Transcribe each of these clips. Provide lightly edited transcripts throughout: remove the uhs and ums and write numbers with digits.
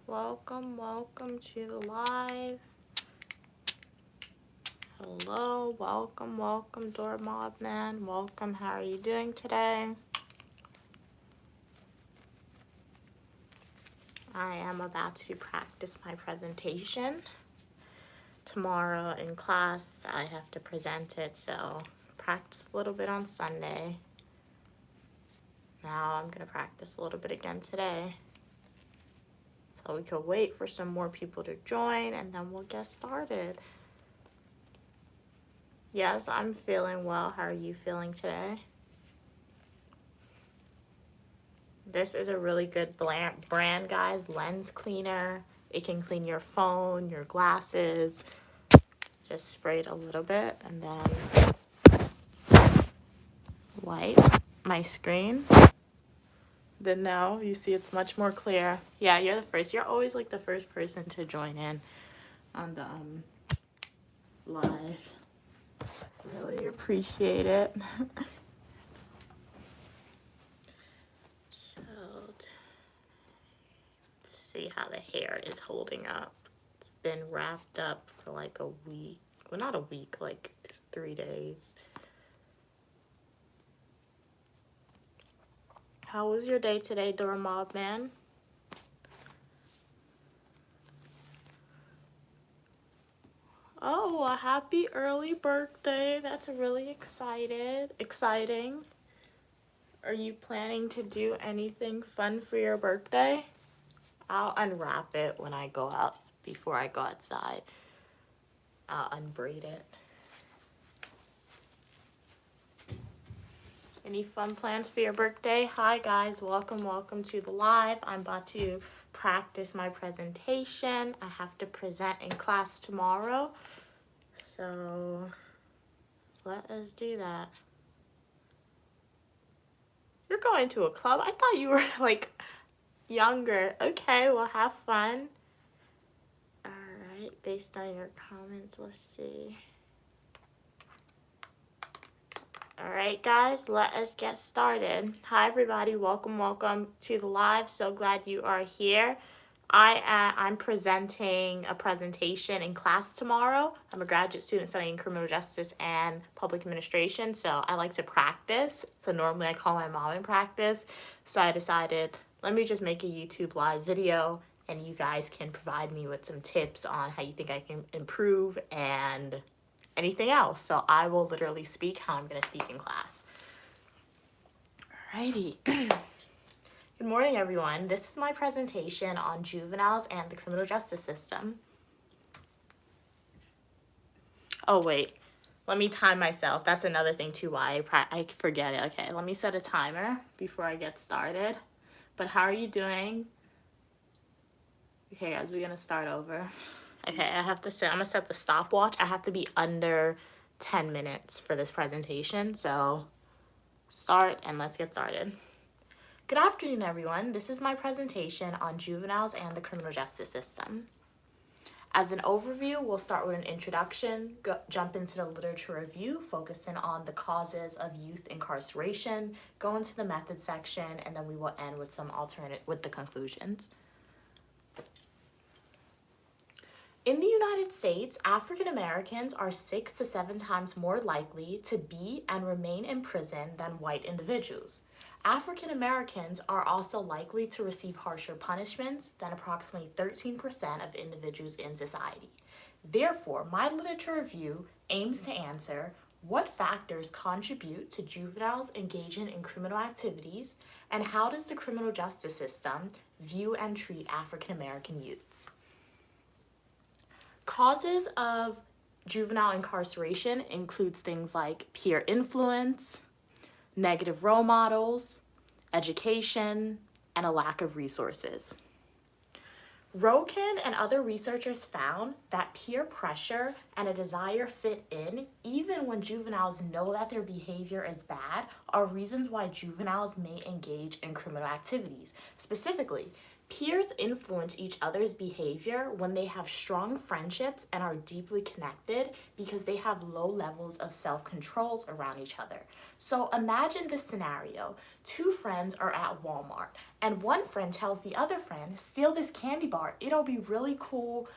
Welcome to the live. Hello, welcome, Door Mob Man. Welcome, how are you doing today? I am about to practice my presentation. Tomorrow in class, I have to present it, so practice a little bit on Sunday. Now I'm gonna practice a little bit again today. So we could wait for some more people to join and then we'll get started. Yes, I'm feeling well. How are you feeling today? This is a really good brand, guys. Lens cleaner. It can clean your phone, your glasses. Just spray it a little bit and then wipe my screen. Then now you see it's much more clear. Yeah, you're the first. You're always like the first person to join in on the live. Really appreciate it. So let's see how the hair is holding up. It's been wrapped up for like a week. Well, not a week, like 3 days. How was your day today, Door Mob Man? Oh, a happy early birthday. That's really exciting. Are you planning to do anything fun for your birthday? I'll unwrap it when I go out, before I go outside. I'll unbraid it. Any fun plans for your birthday? Hi guys, welcome to the live. I'm about to practice my presentation. I have to present in class tomorrow. So let us do that. You're going to a club? I thought you were like younger. Okay, well have fun. Alright, based on your comments, let's see. Alright guys, let us get started. Hi everybody, welcome to the live. So glad you are here. I'm presenting a presentation in class tomorrow. I'm a graduate student studying criminal justice and public administration, so I like to practice. So normally I call my mom and practice. So I decided, let me just make a YouTube live video and you guys can provide me with some tips on how you think I can improve and anything else. So I will literally speak how I'm going to speak in class. Alrighty. Good morning, everyone. This is my presentation on juveniles and the criminal justice system. Oh, wait. Let me time myself. That's another thing, too, why I forget it. Okay, let me set a timer before I get started. But how are you doing? Okay, guys, we're going to start over. Okay, I'm going to set the stopwatch. I have to be under 10 minutes for this presentation. So start and let's get started. Good afternoon, everyone. This is my presentation on juveniles and the criminal justice system. As an overview, we'll start with an introduction, jump into the literature review, focusing on the causes of youth incarceration, go into the method section, and then we will end with with the conclusions. In the United States, African Americans are 6 to 7 times more likely to be and remain in prison than white individuals. African Americans are also likely to receive harsher punishments than approximately 13% of individuals in society. Therefore, my literature review aims to answer what factors contribute to juveniles engaging in criminal activities, and how does the criminal justice system view and treat African American youths. Causes of juvenile incarceration includes things like peer influence, negative role models, education, and a lack of resources. Roken and other researchers found that peer pressure and a desire fit in, even when juveniles know that their behavior is bad, are reasons why juveniles may engage in criminal activities. Specifically, Peers influence each other's behavior when they have strong friendships and are deeply connected because they have low levels of self-controls around each other. So imagine this scenario. Two friends are at Walmart and one friend tells the other friend, steal this candy bar, it'll be really cool,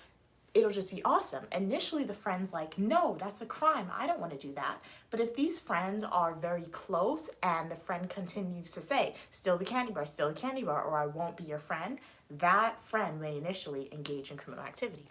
it'll just be awesome. Initially, the friend's like, no, that's a crime. I don't want to do that. But if these friends are very close and the friend continues to say, steal the candy bar, or I won't be your friend, that friend may initially engage in criminal activity.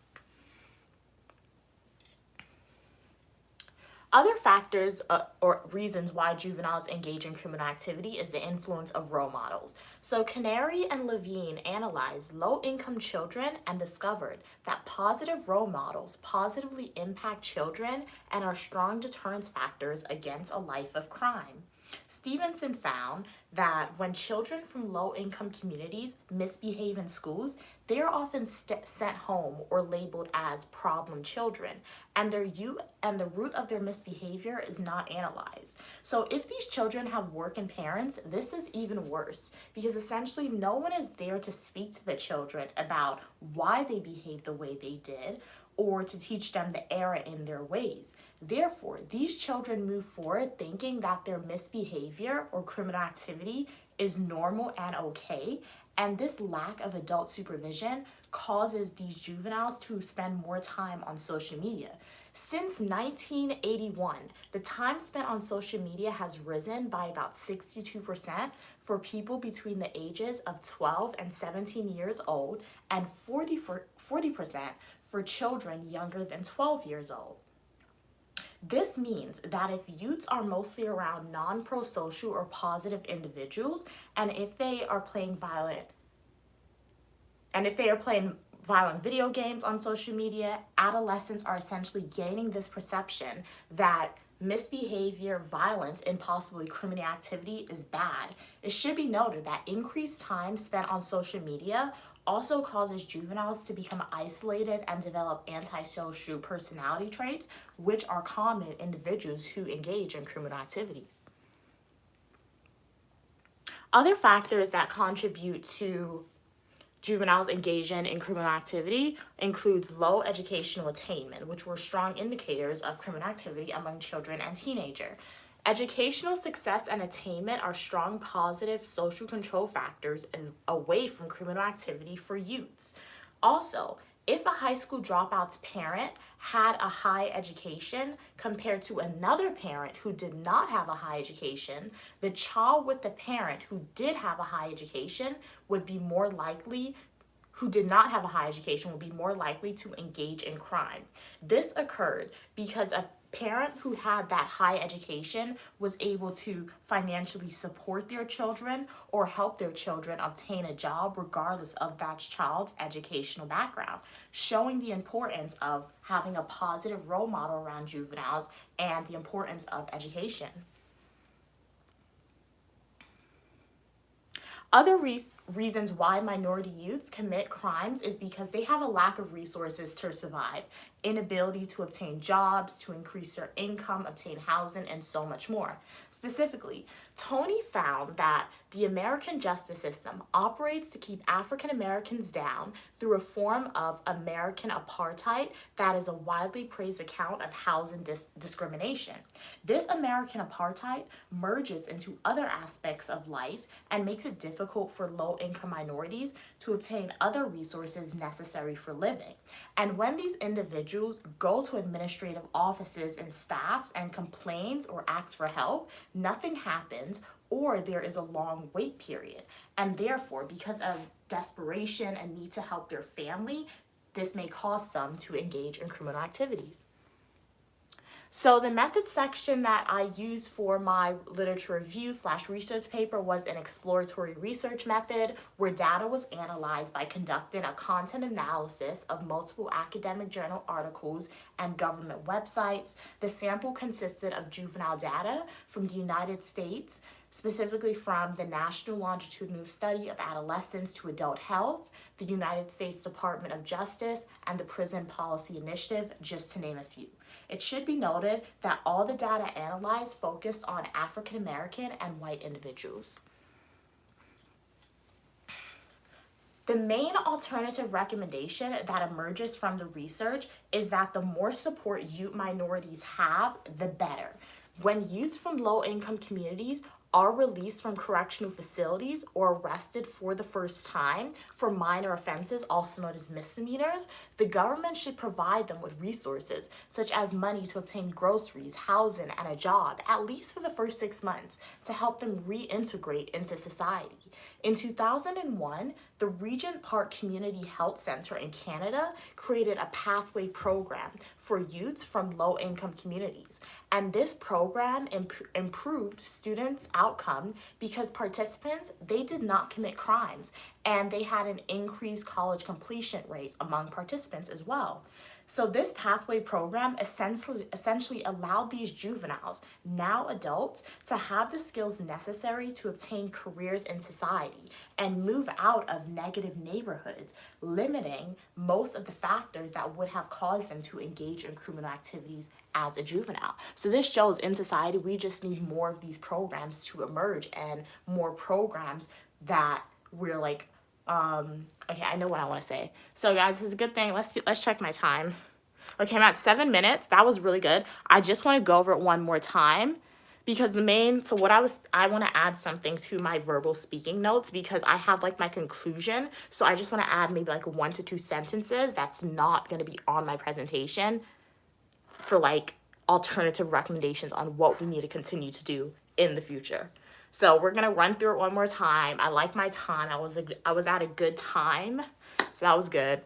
Other factors or reasons why juveniles engage in criminal activity is the influence of role models. So Canary and Levine analyzed low-income children and discovered that positive role models positively impact children and are strong deterrence factors against a life of crime. Stevenson found that when children from low-income communities misbehave in schools, they are often sent home or labeled as problem children, and the root of their misbehavior is not analyzed. So if these children have working parents, this is even worse because essentially no one is there to speak to the children about why they behaved the way they did or to teach them the error in their ways. Therefore, these children move forward thinking that their misbehavior or criminal activity is normal and okay, and this lack of adult supervision causes these juveniles to spend more time on social media. Since 1981, the time spent on social media has risen by about 62% for people between the ages of 12 and 17 years old and 40% for children younger than 12 years old. This means that if youths are mostly around non-pro-social or positive individuals, and if they are playing violent video games on social media, adolescents are essentially gaining this perception that misbehavior, violence, and possibly criminal activity is bad. It should be noted that increased time spent on social media also causes juveniles to become isolated and develop antisocial personality traits, which are common in individuals who engage in criminal activities. Other factors that contribute to juveniles engaging in criminal activity includes low educational attainment, which were strong indicators of criminal activity among children and teenagers. Educational success and attainment are strong positive social control factors away from criminal activity for youths. Also, if a high school dropout's parent had a high education compared to another parent who did not have a high education, the child with the parent who did have a high education would be more likely who did not have a high education would be more likely to engage in crime. This occurred because a parent who had that high education was able to financially support their children or help their children obtain a job regardless of that child's educational background, showing the importance of having a positive role model around juveniles and the importance of education. Other reasons why minority youths commit crimes is because they have a lack of resources to survive, inability to obtain jobs, to increase their income, obtain housing, and so much more. Specifically, Tony found that the American justice system operates to keep African Americans down through a form of American apartheid that is a widely praised account of housing discrimination. This American apartheid merges into other aspects of life and makes it difficult for low-income minorities to obtain other resources necessary for living. And when these individuals go to administrative offices and staffs and complains or asks for help, nothing happens, or there is a long wait period. And therefore, because of desperation and need to help their family, this may cause some to engage in criminal activities. So the method section that I used for my literature review / research paper was an exploratory research method where data was analyzed by conducting a content analysis of multiple academic journal articles and government websites. The sample consisted of juvenile data from the United States, specifically from the National Longitudinal Study of Adolescents to Adult Health, the United States Department of Justice, and the Prison Policy Initiative, just to name a few. It should be noted that all the data analyzed focused on African American and white individuals. The main alternative recommendation that emerges from the research is that the more support youth minorities have, the better. When youths from low-income communities are released from correctional facilities or arrested for the first time for minor offenses, also known as misdemeanors, the government should provide them with resources such as money to obtain groceries, housing, and a job, at least for the first 6 months, to help them reintegrate into society. In 2001, the Regent Park Community Health Center in Canada created a pathway program for youths from low-income communities. And this program improved students' outcome because participants, they did not commit crimes, and they had an increased college completion rate among participants as well. So this pathway program essentially allowed these juveniles, now adults, to have the skills necessary to obtain careers in society and move out of negative neighborhoods, limiting most of the factors that would have caused them to engage in criminal activities as a juvenile. So this shows in society we just need more of these programs to emerge, and more programs that we're like, okay, I know what I want to say. So guys, this is a good thing. Let's check my time. Okay, I'm at 7 minutes. That was really good. I just want to go over it one more time because I want to add something to my verbal speaking notes because I have like my conclusion. So I just want to add maybe like 1 to 2 sentences that's not going to be on my presentation for like alternative recommendations on what we need to continue to do in the future. So we're gonna run through it one more time. I like my time. I was at a good time, so that was good.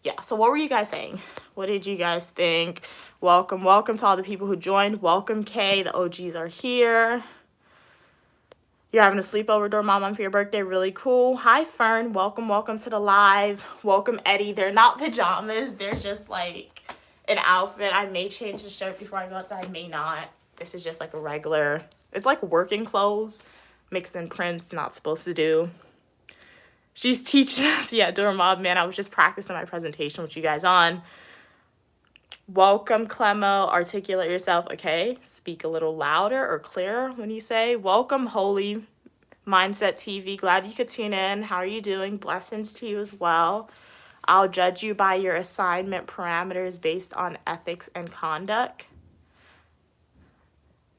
Yeah, so what were you guys saying? What did you guys think? Welcome to all the people who joined. Welcome, Kay. The OGs are here. You're having a sleepover, Dormammu, for your birthday. Really cool. Hi, Fern. Welcome to the live. Welcome, Eddie. They're not pajamas. They're just like an outfit. I may change the shirt before I go outside. I may not. This is just like a regular, it's like working clothes mixed in prints. Not supposed to do. She's teaching us. Yeah, Dormammu, man. I was just practicing my presentation with you guys on. Welcome, Clemo. Articulate yourself, okay? Speak a little louder or clearer when you say. Welcome, Holy Mindset TV. Glad you could tune in. How are you doing? Blessings to you as well. I'll judge you by your assignment parameters based on ethics and conduct.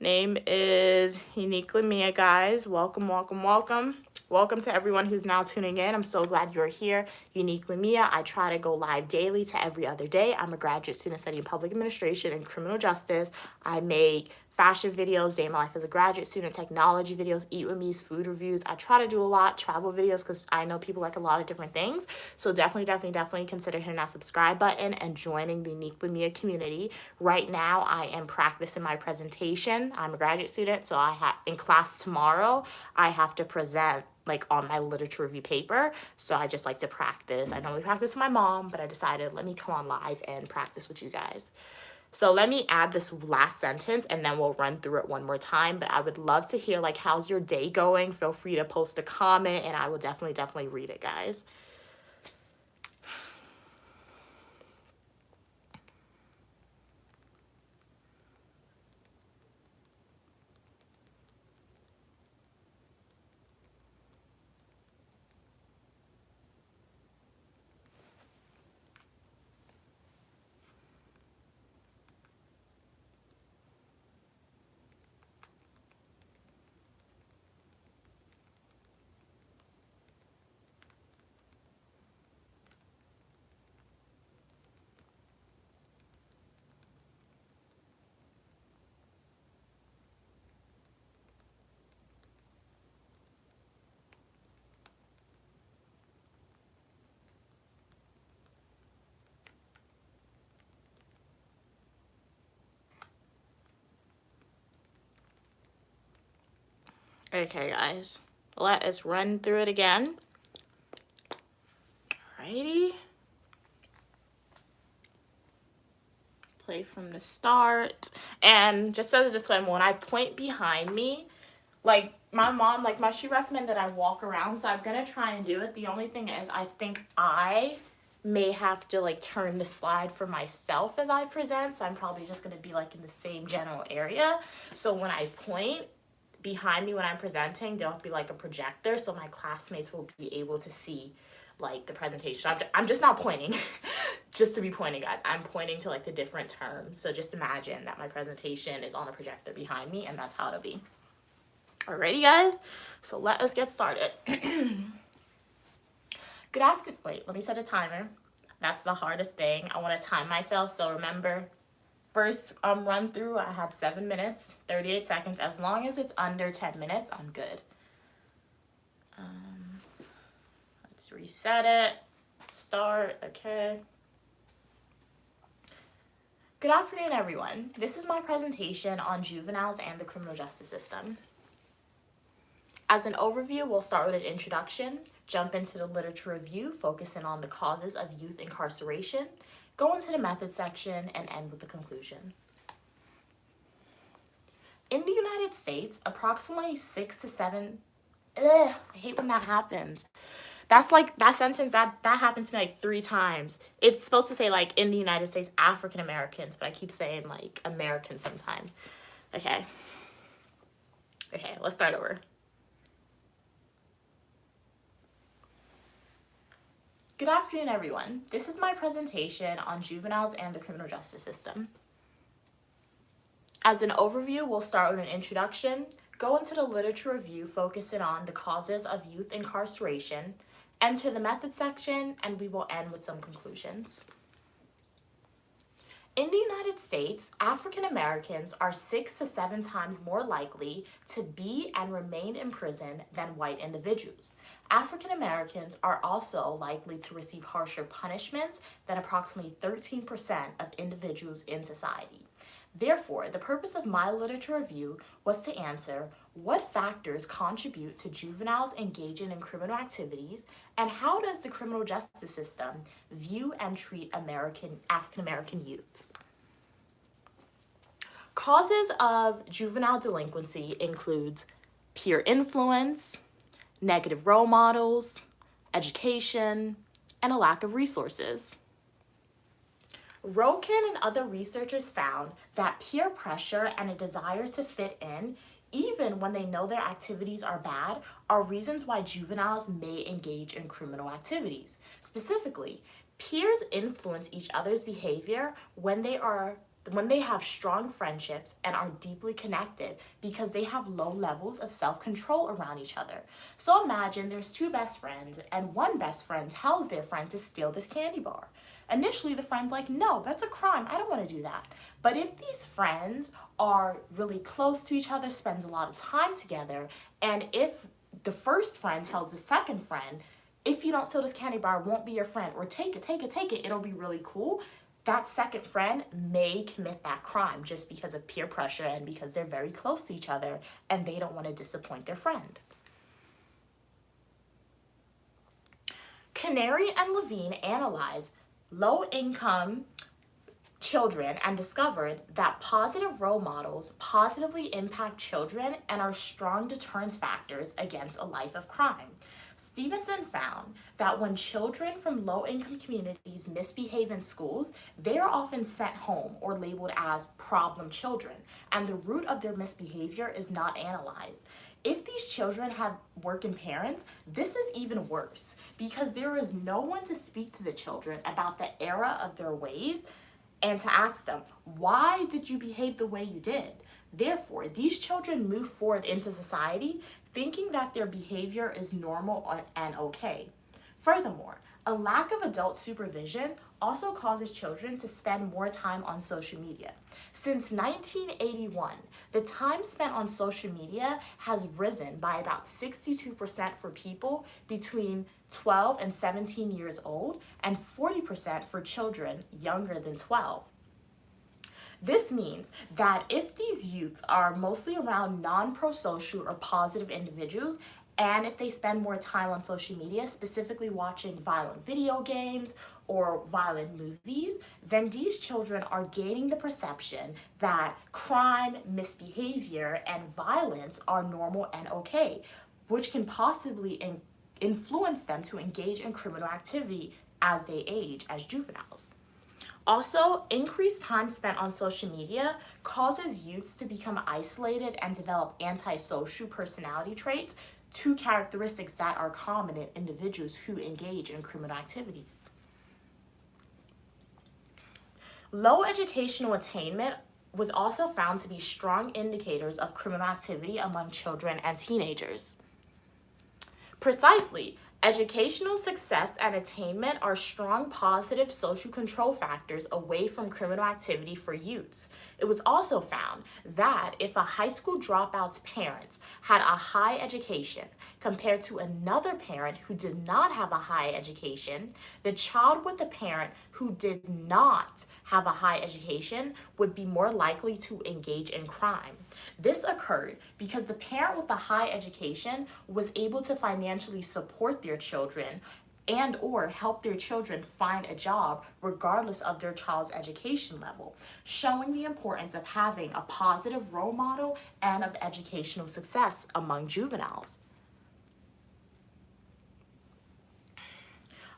Name is Uniquely Mia, guys. Welcome. Welcome to everyone who's now tuning in. I'm so glad you're here. Uniquely Mia. I try to go live daily to every other day. I'm a graduate student studying public administration and criminal justice. I make fashion videos, day in my life as a graduate student, technology videos, eat with me's, food reviews. I try to do a lot, travel videos, because I know people like a lot of different things. So definitely consider hitting that subscribe button and joining the Uniquely Mia community. Right now, I am practicing my presentation. I'm a graduate student, so in class tomorrow, I have to present like on my literature review paper. So I just like to practice. I normally practice with my mom, but I decided let me come on live and practice with you guys. So let me add this last sentence and then we'll run through it one more time. But I would love to hear like, how's your day going? Feel free to post a comment and I will definitely read it, guys. Okay, guys, let us run through it again. Alrighty. Play from the start. And just as a disclaimer, when I point behind me, like my mom, she recommended I walk around, so I'm gonna try and do it. The only thing is I think I may have to like turn the slide for myself as I present, so I'm probably just gonna be like in the same general area. So when I point, behind me when I'm presenting, there'll be like a projector, so my classmates will be able to see like the presentation. I'm just not pointing just to be pointing, guys. I'm pointing to like the different terms. So just imagine that my presentation is on a projector behind me, and that's how it'll be. Alrighty, guys. So let us get started. Good afternoon. Wait, let me set a timer. That's the hardest thing. I want to time myself. So remember, first run through, I had 7 minutes, 38 seconds. As long as it's under 10 minutes, I'm good. Let's reset it. Start. Okay. Good afternoon, everyone. This is my presentation on juveniles and the criminal justice system. As an overview, we'll start with an introduction, jump into the literature review, focusing on the causes of youth incarceration, go into the method section, and end with the conclusion. In the United States, approximately 6 to 7, I hate when that happens. That's like, that sentence, that happened to me like 3 times. It's supposed to say like, in the United States, African Americans, but I keep saying like American sometimes. Okay, let's start over. Good afternoon, everyone. This is my presentation on juveniles and the criminal justice system. As an overview, we'll start with an introduction, go into the literature review, focusing on the causes of youth incarceration, enter the method section, and we will end with some conclusions. In the United States, African Americans are 6 to 7 times more likely to be and remain in prison than white individuals. African Americans are also likely to receive harsher punishments than approximately 13% of individuals in society. Therefore, the purpose of my literature review was to answer what factors contribute to juveniles engaging in criminal activities, and how does the criminal justice system view and treat African American youths. Causes of juvenile delinquency include peer influence, negative role models, education, and a lack of resources. Roken and other researchers found that peer pressure and a desire to fit in, even when they know their activities are bad, are reasons why juveniles may engage in criminal activities. Specifically, peers influence each other's behavior when they have strong friendships and are deeply connected because they have low levels of self-control around each other. So imagine there's 2 best friends, and one best friend tells their friend to steal this candy bar. Initially, the friend's like, no, that's a crime. I don't want to do that. But if these friends are really close to each other, spends a lot of time together, and if the first friend tells the second friend, if you don't steal this candy bar, I won't be your friend, or take it, it'll be really cool, that second friend may commit that crime just because of peer pressure and because they're very close to each other and they don't want to disappoint their friend. Canary and Levine analyzed low-income children and discovered that positive role models positively impact children and are strong deterrence factors against a life of crime. Stevenson found that when children from low-income communities misbehave in schools, they are often sent home or labeled as problem children, and the root of their misbehavior is not analyzed. If these children have working parents, this is even worse because there is no one to speak to the children about the error of their ways and to ask them, why did you behave the way you did? Therefore, these children move forward into society thinking that their behavior is normal and okay. Furthermore, a lack of adult supervision also causes children to spend more time on social media. Since 1981, the time spent on social media has risen by about 62% for people between 12 and 17 years old and 40% for children younger than 12. This means that if these youths are mostly around non-prosocial or positive individuals, and if they spend more time on social media, specifically watching violent video games or violent movies, then these children are gaining the perception that crime, misbehavior, and violence are normal and okay, which can possibly influence them to engage in criminal activity as they age as juveniles. Also, increased time spent on social media causes youths to become isolated and develop antisocial personality traits, two characteristics that are common in individuals who engage in criminal activities. Low educational attainment was also found to be strong indicators of criminal activity among children and teenagers. Precisely, educational success and attainment are strong positive social control factors away from criminal activity for youths. It was also found that if a high school dropout's parents had a high education compared to another parent who did not have a high education, the child with the parent who did not have a high education would be more likely to engage in crime. This occurred because the parent with the high education was able to financially support their children and or help their children find a job regardless of their child's education level, showing the importance of having a positive role model and of educational success among juveniles.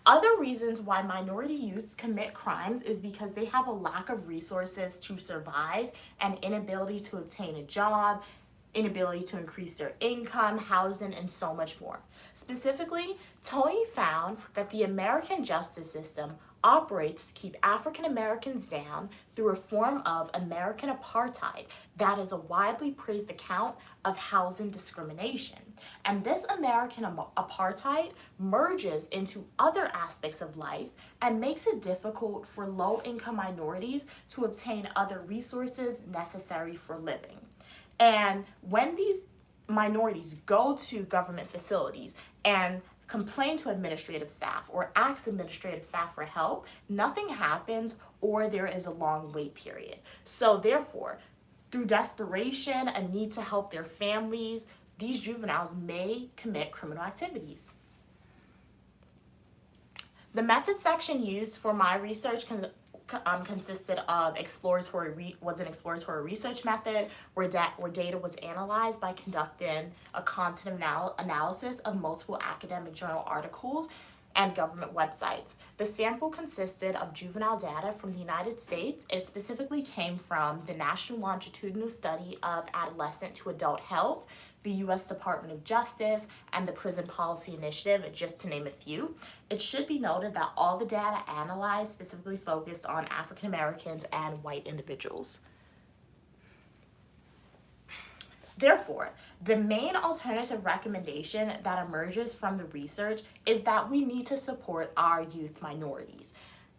Other reasons why minority youths commit crimes is because they have a lack of resources to survive and inability to obtain a job, inability to increase their income, housing, and so much more. Specifically, Tony found that the American justice system operates to keep African Americans down through a form of American apartheid that is a widely praised account of housing discrimination. And this American apartheid merges into other aspects of life and makes it difficult for low-income minorities to obtain other resources necessary for living. And when these minorities go to government facilities and complain to administrative staff or ask administrative staff for help, nothing happens or there is a long wait period. So therefore, through desperation, a need to help their families, these juveniles may commit criminal activities. The method section used for my research consisted of an exploratory research method where data was analyzed by conducting a content analysis of multiple academic journal articles and government websites. The sample consisted of juvenile data from the United States. It specifically came from the National Longitudinal Study of Adolescent to Adult Health, the U.S. Department of Justice, and the Prison Policy Initiative, just to name a few. It should be noted that all the data analyzed specifically focused on African Americans and white individuals. Therefore, the main alternative recommendation that emerges from the research is that we need to support our youth minorities.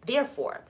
Therefore,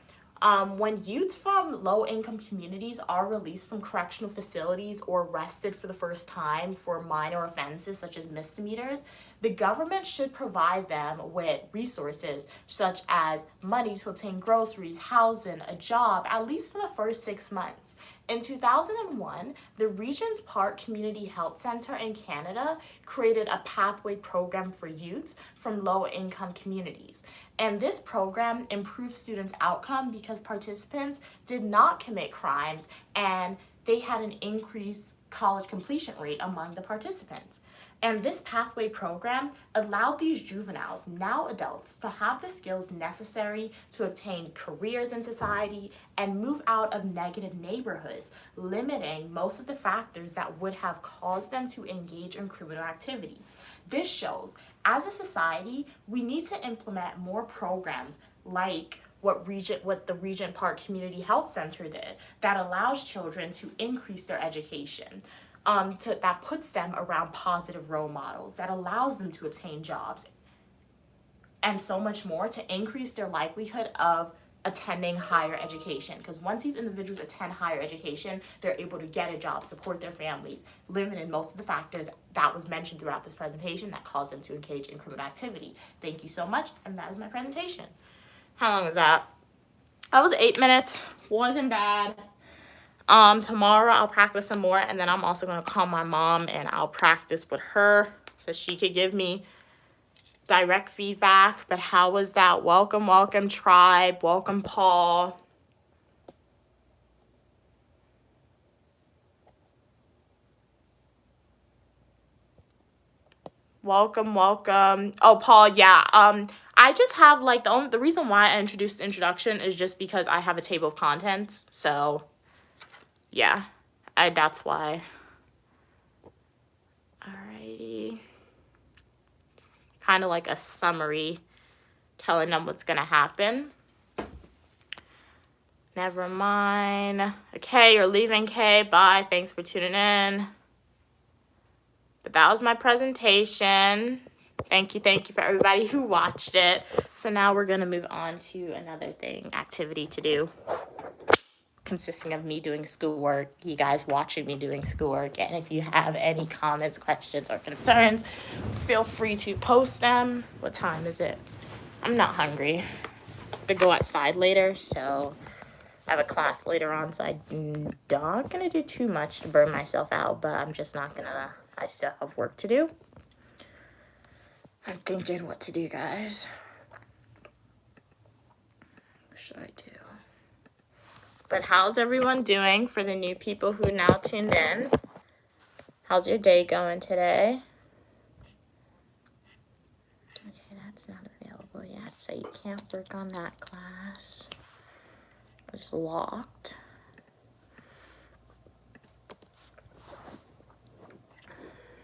when youths from low-income communities are released from correctional facilities or arrested for the first time for minor offenses such as misdemeanors, the government should provide them with resources such as money to obtain groceries, housing, a job, at least for the first 6 months. In 2001, the Regent's Park Community Health Center in Canada created a pathway program for youths from low-income communities. And this program improved students' outcome because participants did not commit crimes and they had an increased college completion rate among the participants. And this pathway program allowed these juveniles, now adults, to have the skills necessary to obtain careers in society and move out of negative neighborhoods, limiting most of the factors that would have caused them to engage in criminal activity. This shows, as a society, we need to implement more programs like what the Regent Park Community Health Center did that allows children to increase their education. That puts them around positive role models, that allows them to obtain jobs, and so much more to increase their likelihood of attending higher education. Because once these individuals attend higher education, they're able to get a job, support their families, limiting most of the factors that was mentioned throughout this presentation that caused them to engage in criminal activity. Thank you so much, and that is my presentation. How long was that? That was 8 minutes. Wasn't bad. Tomorrow I'll practice some more, and then I'm also going to call my mom and I'll practice with her so she could give me direct feedback. But how was that? Welcome, welcome, tribe. Welcome, Paul. Welcome, welcome. Oh, Paul, yeah. I just have like the reason why I introduced the introduction is just because I have a table of contents. So yeah, that's why. Alrighty. Kind of like a summary telling them what's gonna happen. Never mind. Okay, you're leaving, Kay. Bye. Thanks for tuning in. But that was my presentation. Thank you for everybody who watched it. So now we're gonna move on to another activity to do, consisting of me doing schoolwork, you guys watching me doing schoolwork, and if you have any comments, questions, or concerns, feel free to post them. What time is it? I'm not hungry. I have to go outside later, so I have a class later on, so I'm not gonna do too much to burn myself out, but I'm just not gonna, I still have work to do. I'm thinking what to do, guys. What should I do? But how's everyone doing for the new people who now tuned in? How's your day going today? Okay, that's not available yet, so you can't work on that class. It's locked.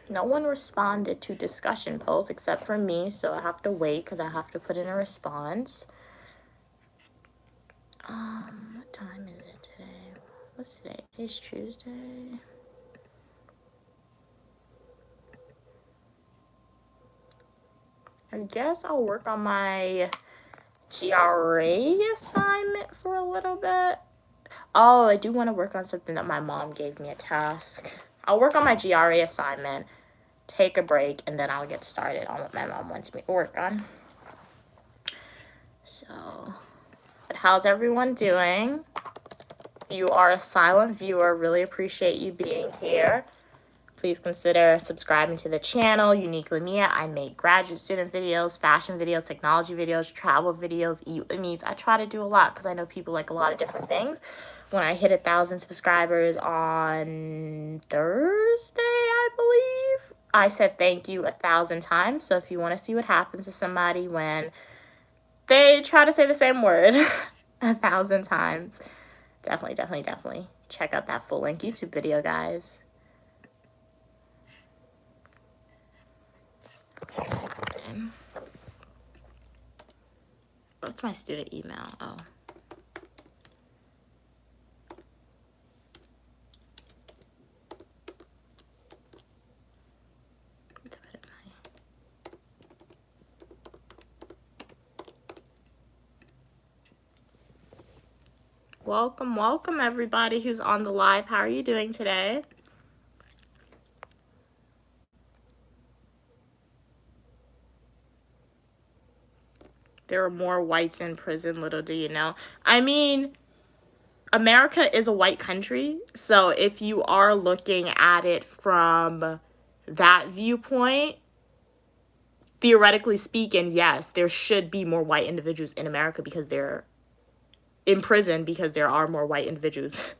No one responded to discussion polls except for me, so I have to wait because I have to put in a response. What time is it today? What's today? Today's Tuesday. I guess I'll work on my GRA assignment for a little bit. Oh, I do want to work on something that my mom gave me a task. I'll work on my GRA assignment, take a break, and then I'll get started on what my mom wants me to work on. So, but how's everyone doing? You are a silent viewer. Really appreciate you being here. Please consider subscribing to the channel, Uniquely Mia. I make graduate student videos, fashion videos, technology videos, travel videos, eat-with-me's. I try to do a lot because I know people like a lot of different things. When I hit 1,000 subscribers on Thursday, I believe, I said thank you 1,000 times. So if you want to see what happens to somebody when they try to say the same word 1,000 times, definitely check out that full-length YouTube video, guys. What's happening? What's my student email? Oh. Welcome everybody who's on the live. How are you doing today? There are more whites in prison, little do you know. I mean, America is a white country, so if you are looking at it from that viewpoint, theoretically speaking, yes, there should be more white individuals in America because they're in prison, because there are more white individuals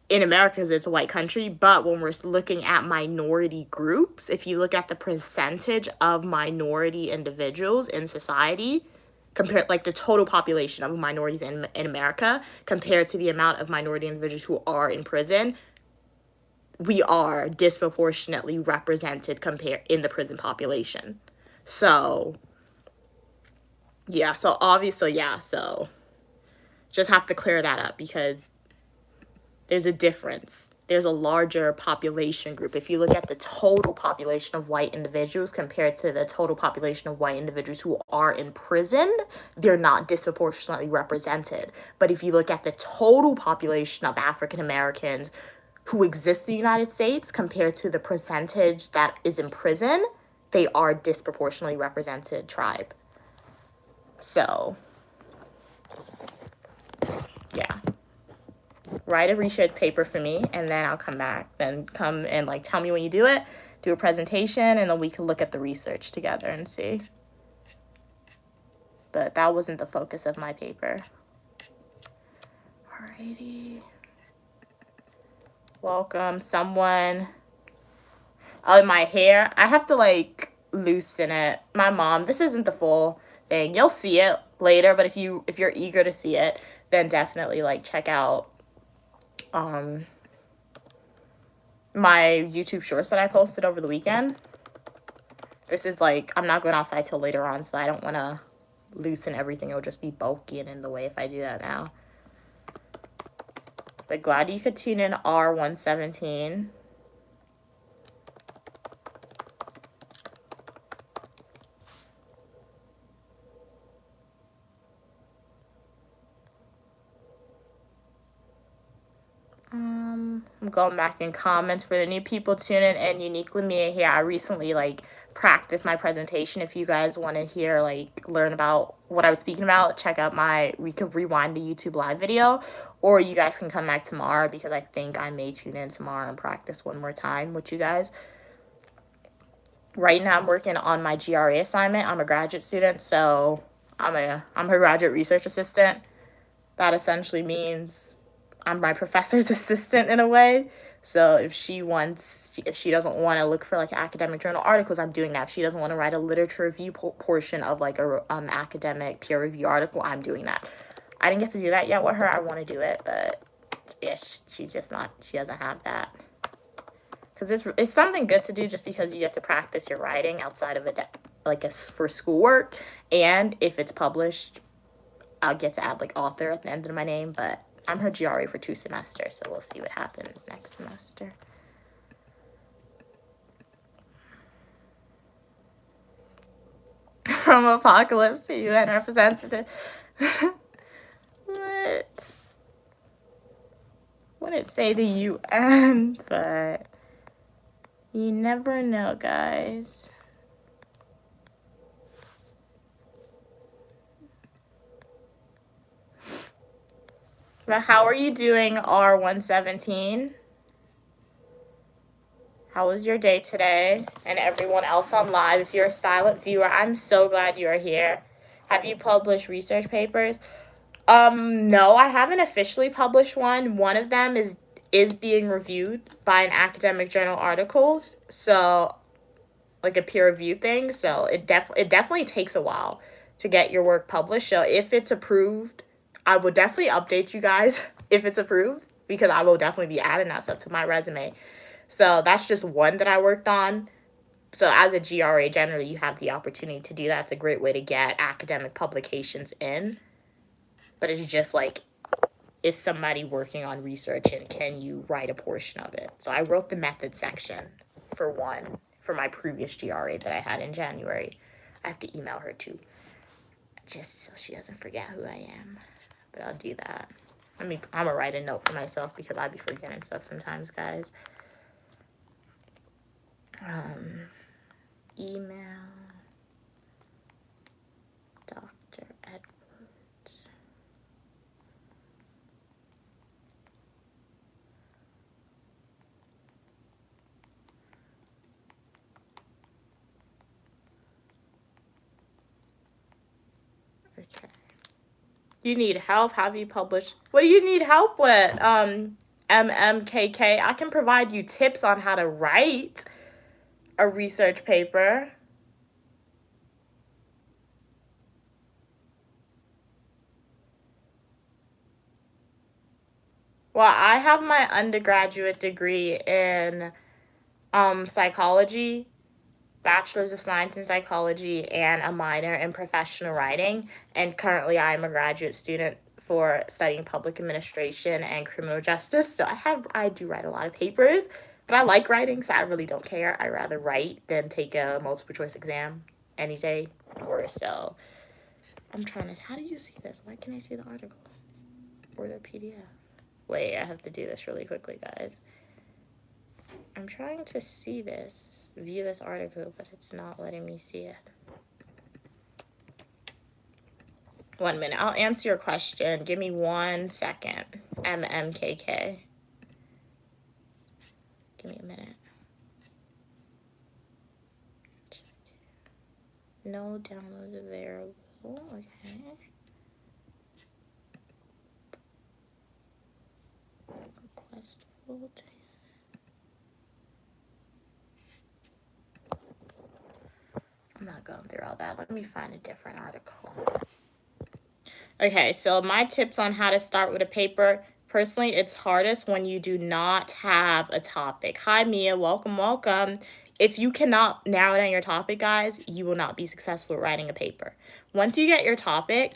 in America because it's a white country. But when we're looking at minority groups, if you look at the percentage of minority individuals in society, compared like the total population of minorities in America compared to the amount of minority individuals who are in prison, we are disproportionately represented compared in the prison population. So yeah, so obviously, yeah, so just have to clear that up because there's a difference. There's a larger population group. If you look at the total population of white individuals compared to the total population of white individuals who are in prison, they're not disproportionately represented. But if you look at the total population of African Americans who exist in the United States compared to the percentage that is in prison, they are disproportionately represented tribe. So, yeah. Write a research paper for me, and then I'll come back. Then come and like tell me when you do it, do a presentation, and then we can look at the research together and see. But that wasn't the focus of my paper. Alrighty. Welcome, someone. Oh, my hair. I have to like loosen it. My mom, this isn't the full thing. You'll see it later, but if you're eager to see it, then definitely like check out my YouTube shorts that I posted over the weekend. This is like, I'm not going outside till later on, so I don't want to loosen everything. It'll just be bulky and in the way if I do that now. But glad you could tune in R117. I'm going back in comments for the new people tuning in. Uniquely Mia here. I recently like practiced my presentation. If you guys want to hear learn about what I was speaking about, check out we could rewind the YouTube live video, or you guys can come back tomorrow because I think I may tune in tomorrow and practice one more time with you guys. Right now I'm working on my GRE assignment. I'm a graduate student, so I'm a graduate research assistant. That essentially means I'm my professor's assistant in a way. So if she doesn't want to look for like academic journal articles, I'm doing that. If she doesn't want to write a literature review portion of like a academic peer review article, I'm doing that. I didn't get to do that yet with her. I want to do it, but yeah, she's just not. She doesn't have that. Because it's something good to do just because you get to practice your writing outside of for schoolwork, and if it's published, I'll get to add like author at the end of my name, but I'm her GRE for 2 semesters, so we'll see what happens next semester. From Apocalypse to UN representative. What? Wouldn't say the UN, but you never know, guys. But how are you doing, R117? How was your day today? And everyone else on live, if you're a silent viewer, I'm so glad you are here. Have you published research papers? No, I haven't officially published one. One of them is being reviewed by an academic journal articles, so like a peer review thing. So it definitely takes a while to get your work published. So if it's approved, I will definitely update you guys if it's approved, because I will definitely be adding that stuff to my resume. So that's just one that I worked on. So as a GRE, generally you have the opportunity to do that. It's a great way to get academic publications in. But it's just like, is somebody working on research and can you write a portion of it? So I wrote the method section for my previous GRE that I had in January. I have to email her too, just so she doesn't forget who I am. But I'll do that. I mean, I'm gonna write a note for myself because I be forgetting stuff sometimes, guys. Email Dr. Edwards. Okay. You need help? Have you published? What do you need help with? MMKK. I can provide you tips on how to write a research paper. Well, I have my undergraduate degree in psychology, bachelor's of science in psychology, and a minor in professional writing. And currently I'm a graduate student for studying public administration and criminal justice. So I do write a lot of papers, but I like writing, so I really don't care. I rather write than take a multiple choice exam any day or so. I'm trying to, how do you see this? Why can't I see the article or the PDF? Wait, I have to do this really quickly, guys. I'm trying to see this, view this article, but it's not letting me see it. 1 minute. I'll answer your question. Give me 1 second. MMKK. Give me a minute. No download available. Okay. Request full text. not going through all that. Let me find a different article. Okay, so my tips on how to start with a paper. Personally, it's hardest when you do not have a topic. Hi, Mia. Welcome, welcome. If you cannot narrow down your topic, guys, you will not be successful at writing a paper. Once you get your topic,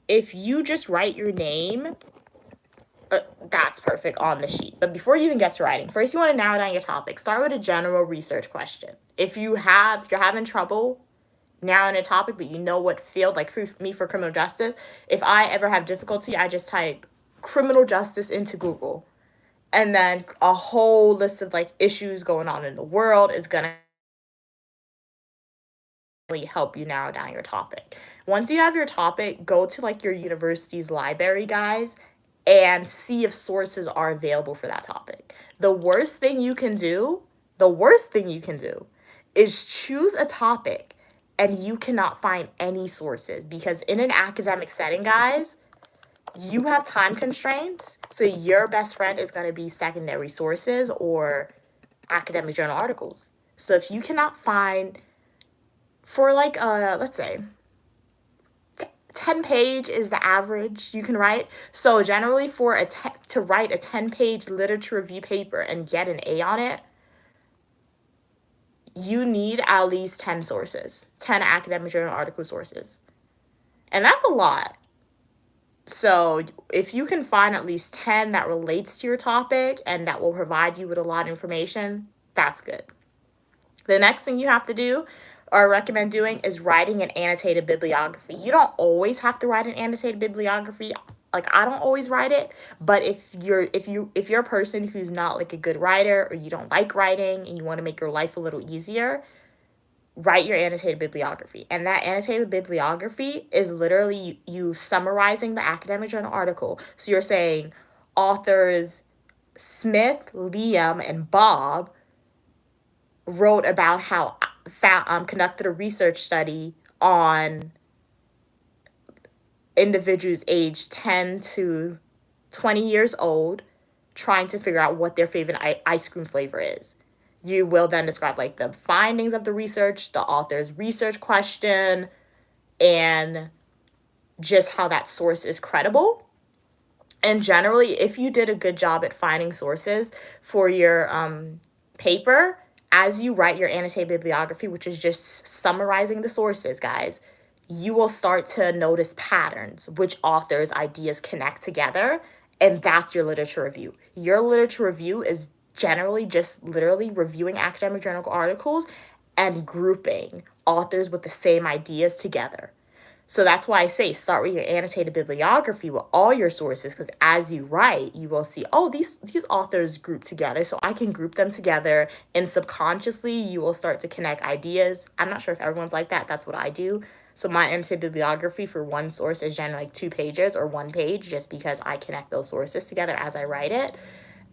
if you just write your name, that's perfect on the sheet. But before you even get to writing, first you want to narrow down your topic. Start with a general research question. If you're having trouble narrowing a topic, but you know what field, like for me for criminal justice, if I ever have difficulty, I just type criminal justice into Google. And then a whole list of like issues going on in the world is going to really help you narrow down your topic. Once you have your topic, go to like your university's library, guys, and see if sources are available for that topic. The worst thing you can do is choose a topic and you cannot find any sources, because in an academic setting, guys, you have time constraints. So your best friend is going to be secondary sources or academic journal articles. So if you cannot find, for like, let's say 10 page is the average you can write. So generally for to write a 10-page literature review paper and get an A on it, you need at least 10 sources, 10 academic journal article sources. And that's a lot. So if you can find at least 10 that relates to your topic and that will provide you with a lot of information, that's good. The next thing you have to do or recommend doing is writing an annotated bibliography. You don't always have to write an annotated bibliography. Like, I don't always write it, but if you're a person who's not like a good writer, or you don't like writing and you want to make your life a little easier, write your annotated bibliography. And that annotated bibliography is literally you summarizing the academic journal article. So you're saying authors Smith, Liam, and Bob wrote about how conducted a research study on individuals aged 10 to 20 years old trying to figure out what their favorite ice cream flavor is. You will then describe like the findings of the research, the author's research question, and just how that source is credible. And generally, if you did a good job at finding sources for your paper, as you write your annotated bibliography, which is just summarizing the sources, guys, you will start to notice patterns, which authors' ideas connect together, and that's your literature review. Your literature review is generally just literally reviewing academic journal articles and grouping authors with the same ideas together. So that's why I say start with your annotated bibliography with all your sources, because as you write, you will see, oh, these authors group together, so I can group them together, and subconsciously you will start to connect ideas. I'm not sure if everyone's like that. That's what I do. So my annotated bibliography for one source is generally like 2 pages or 1 page, just because I connect those sources together as I write it.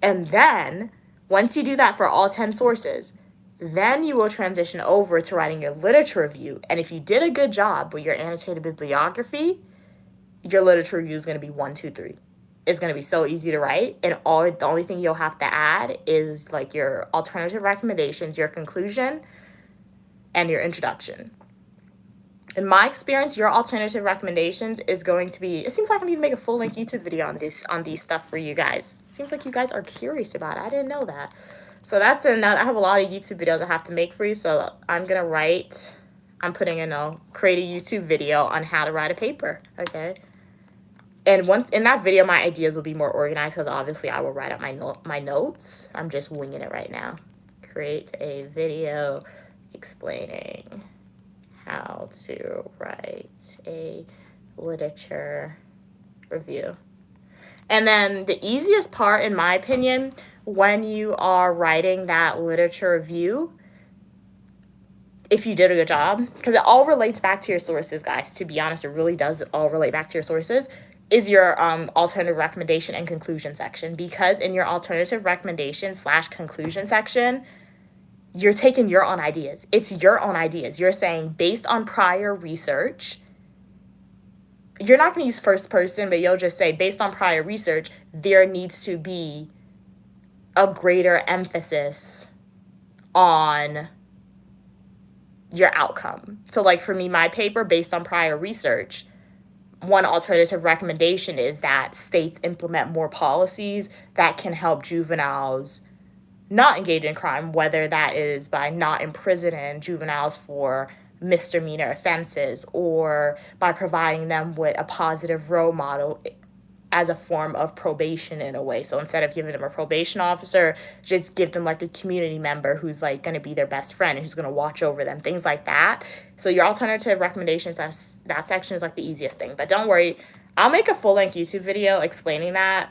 And then once you do that for all 10 sources, then you will transition over to writing your literature review. And if you did a good job with your annotated bibliography, your literature review is going to be 1, 2, 3. It's going to be so easy to write. And the only thing you'll have to add is like your alternative recommendations, your conclusion, and your introduction. In my experience, your alternative recommendations is going to be, it seems like I need to make a full-length YouTube video on these stuff for you guys. It seems like you guys are curious about it. I didn't know that. So that's enough. I have a lot of YouTube videos I have to make for you. So I'm putting in create a YouTube video on how to write a paper. Okay. And once in that video, my ideas will be more organized, because obviously I will write out my notes. I'm just winging it right now. Create a video explaining how to write a literature review. And then the easiest part, in my opinion, when you are writing that literature review, if you did a good job, because it all relates back to your sources, guys. To be honest, it really does all relate back to your sources, is your alternative recommendation and conclusion section. Because in your alternative recommendation / conclusion section, you're taking your own ideas. It's your own ideas. You're saying, based on prior research, you're not going to use first person, but you'll just say, based on prior research, there needs to be a greater emphasis on your outcome. So like for me, my paper, based on prior research, one alternative recommendation is that states implement more policies that can help juveniles not engage in crime, whether that is by not imprisoning juveniles for misdemeanor offenses or by providing them with a positive role model as a form of probation in a way. So instead of giving them a probation officer, just give them like a community member who's like going to be their best friend and who's going to watch over them, things like that. So your alternative recommendations, that section is like the easiest thing. But don't worry, I'll make a full-length YouTube video explaining that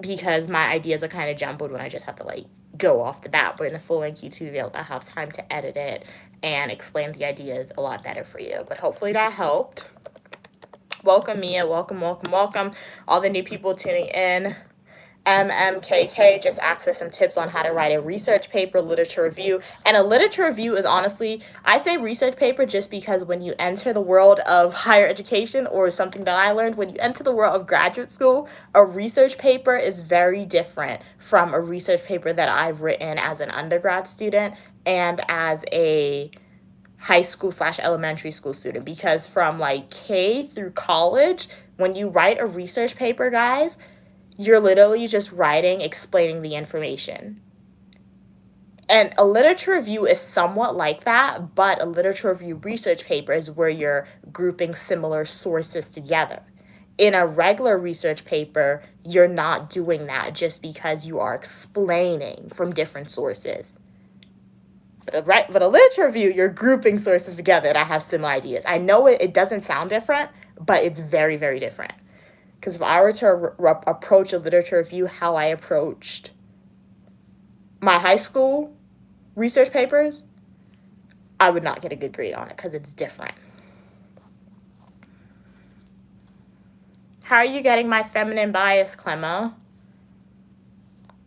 because my ideas are kind of jumbled when I just have to like go off the bat. But in the full-length YouTube videos, I have time to edit it and explain the ideas a lot better for you. But hopefully that helped. Welcome, Mia. Welcome, welcome, welcome. All the new people tuning in. MMKK just asked for some tips on how to write a research paper, literature review. And a literature review is honestly, I say research paper just because when you enter the world of higher education, or something that I learned, when you enter the world of graduate school, a research paper is very different from a research paper that I've written as an undergrad student and as a high school / elementary school student, because from like K through college, when you write a research paper, guys, you're literally just writing, explaining the information. And a literature review is somewhat like that, but a literature review research paper is where you're grouping similar sources together. In a regular research paper, you're not doing that just because you are explaining from different sources. But a literature review, you're grouping sources together that have similar ideas. I know it doesn't sound different, but it's very, very different. Because if I were to approach a literature review how I approached my high school research papers, I would not get a good grade on it because it's different. How are you getting my feminine bias, Clemmo?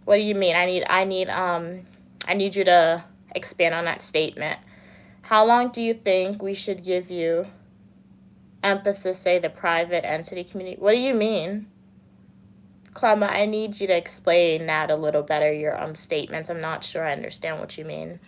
What do you mean? I need you to expand on that statement. How long do you think we should give you? Emphasis, say the private entity community. What do you mean? Clemma, I need you to explain that a little better, your statements. I'm not sure I understand what you mean.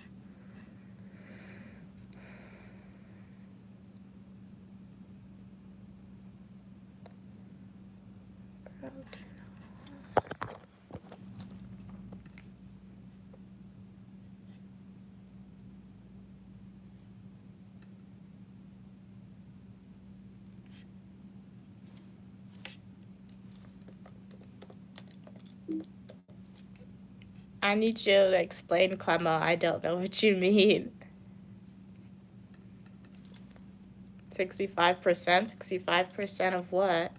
I need you to explain, Clemma. I don't know what you mean. 65%? 65% of what?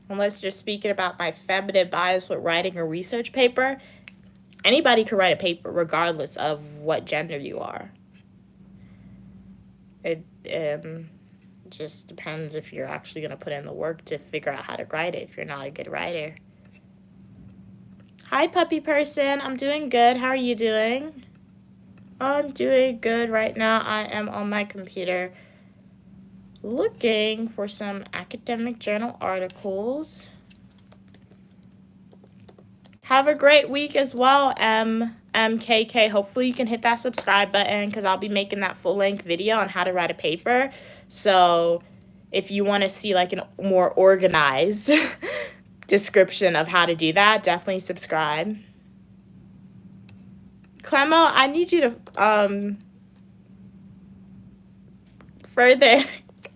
Unless you're speaking about my feminine bias with writing a research paper, anybody can write a paper regardless of what gender you are. It just depends if you're actually going to put in the work to figure out how to write it if you're not a good writer. Hi, puppy person. I'm doing good. How are you doing? I'm doing good right now. I am on my computer looking for some academic journal articles. Have a great week as well, MKK. Hopefully you can hit that subscribe button because I'll be making that full-length video on how to write a paper. So if you want to see like a more organized description of how to do that, definitely subscribe. Clemmo, I need you to further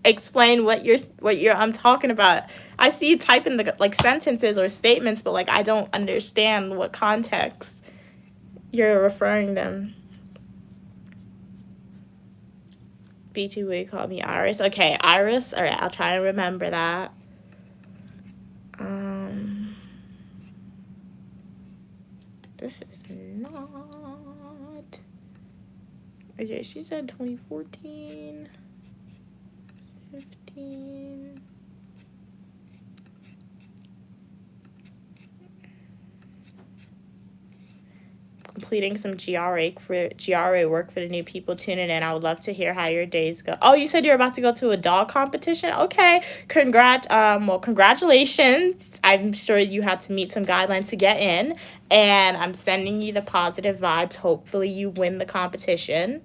explain what I'm talking about. I see you typing the like sentences or statements, but like I don't understand what context you're referring them. B2 call me Iris. Okay, Iris. All right, I'll try to remember that. This is not. Okay, she said 2014, 15. completing some GRA work for the new people tuning in. I would love to hear how your days go. Oh, you said you're about to go to a dog competition? Okay. Congratulations. I'm sure you had to meet some guidelines to get in, and I'm sending you the positive vibes. Hopefully you win the competition.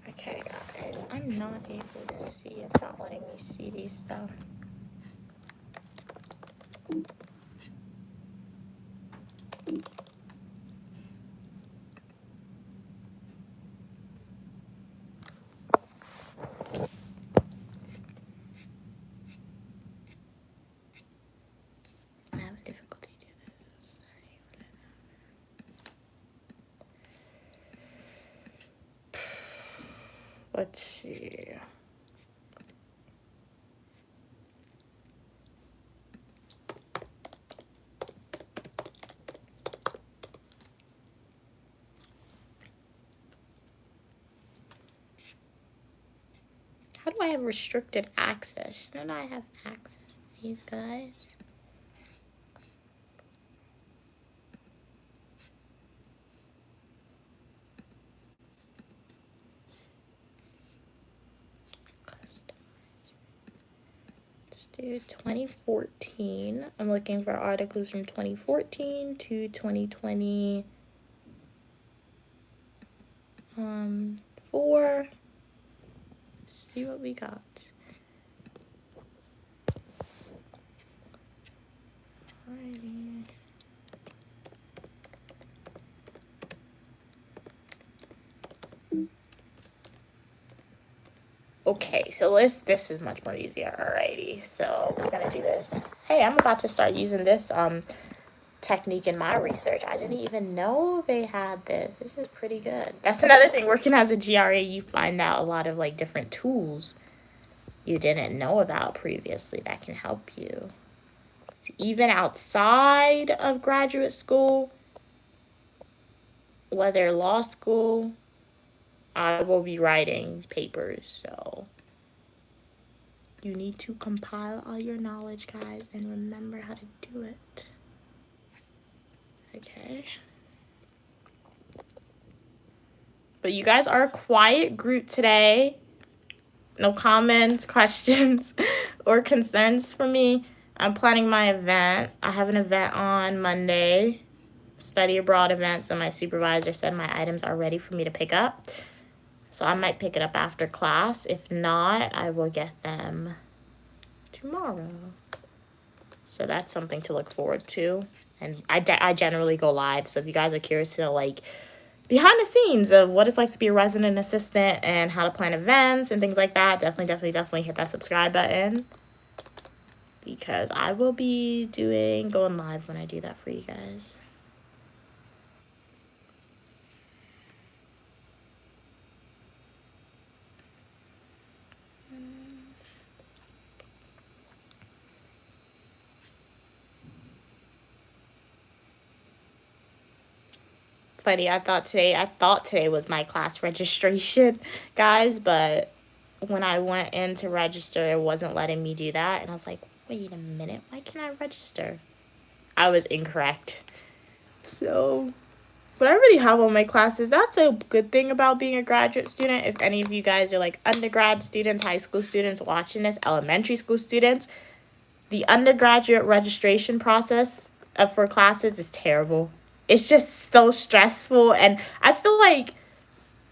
Okay, guys, I'm not able to see. It's not letting me see these stuff. I have difficulty doing this. Let's see. How do I have restricted access? Shouldn't I have access to these guys? Let's do 2014. I'm looking for articles from 2014 to 2020. 4. Let's see what we got. Alrighty. Okay, so this is much more easier. Alrighty, so we're gonna do this. Hey, I'm about to start using this technique in my research. I didn't even know they had this. This is pretty good. That's another thing. Working as a GRA, you find out a lot of like different tools you didn't know about previously that can help you. Even outside of graduate school, whether law school, I will be writing papers, so you need to compile all your knowledge, guys, and remember how to do it. Okay. But you guys are a quiet group today. No comments, questions, or concerns for me. I'm planning my event. I have an event on Monday, study abroad event, so my supervisor said my items are ready for me to pick up. So I might pick it up after class. If not, I will get them tomorrow. So that's something to look forward to. And I generally go live, so if you guys are curious to know, like, behind the scenes of what it's like to be a resident assistant and how to plan events and things like that, definitely hit that subscribe button, because I will be going live when I do that for you guys. Funny, I thought today was my class registration, guys, but when I went in to register, it wasn't letting me do that, and I was like, wait a minute, why can't I register? I was incorrect. So, but I already have all my classes. That's a good thing about being a graduate student. If any of you guys are like undergrad students, high school students watching this, elementary school students, the undergraduate registration process for classes is terrible. It's just so stressful, and I feel like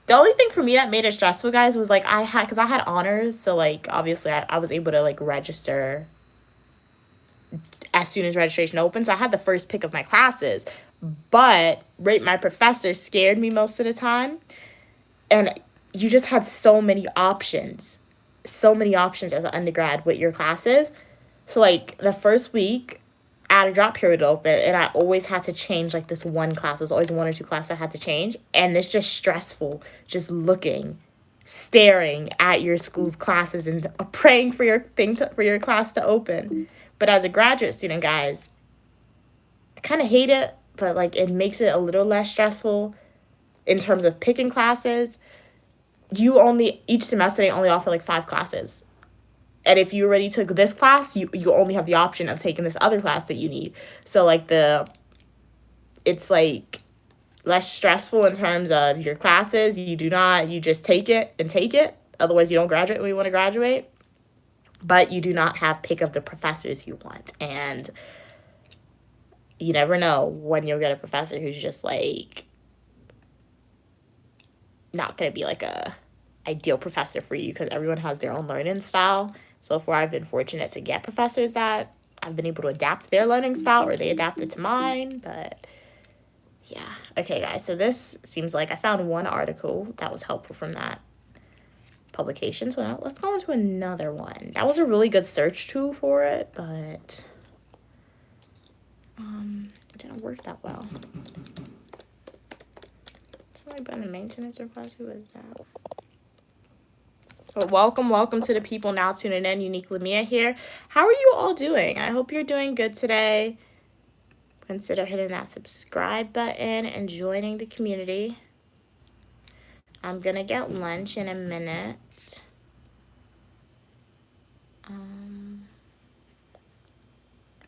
the only thing for me that made it stressful, guys, was like because I had honors, so like obviously I was able to like register as soon as registration opened, so I had the first pick of my classes, but my professor scared me most of the time, and you just had so many options as an undergrad with your classes. So like the first week, add a drop period open, and I always had to change like this one class. There was always one or two classes I had to change, and it's just stressful just staring at your school's classes and praying for your class to open. But as a graduate student, guys, kind of hate it, but like it makes it a little less stressful in terms of picking classes. Each semester they only offer like 5 classes. And if you already took this class, you only have the option of taking this other class that you need. So like it's like less stressful in terms of your classes. You just take it and take it. Otherwise you don't graduate when you want to graduate. But you do not have pick of the professors you want. And you never know when you'll get a professor who's just like not going to be like a ideal professor for you, because everyone has their own learning style. So far I've been fortunate to get professors that I've been able to adapt their learning style, or they adapted to mine. But yeah. Okay, guys. So this seems like I found one article that was helpful from that publication. So now let's go into another one. That was a really good search tool for it, but it didn't work that well. Somebody been in maintenance or class. Who is that? But welcome to the people now tuning in. Unique Lamia here. How are you all doing? I hope you're doing good today. Consider hitting that subscribe button and joining the community. I'm gonna get lunch in a minute.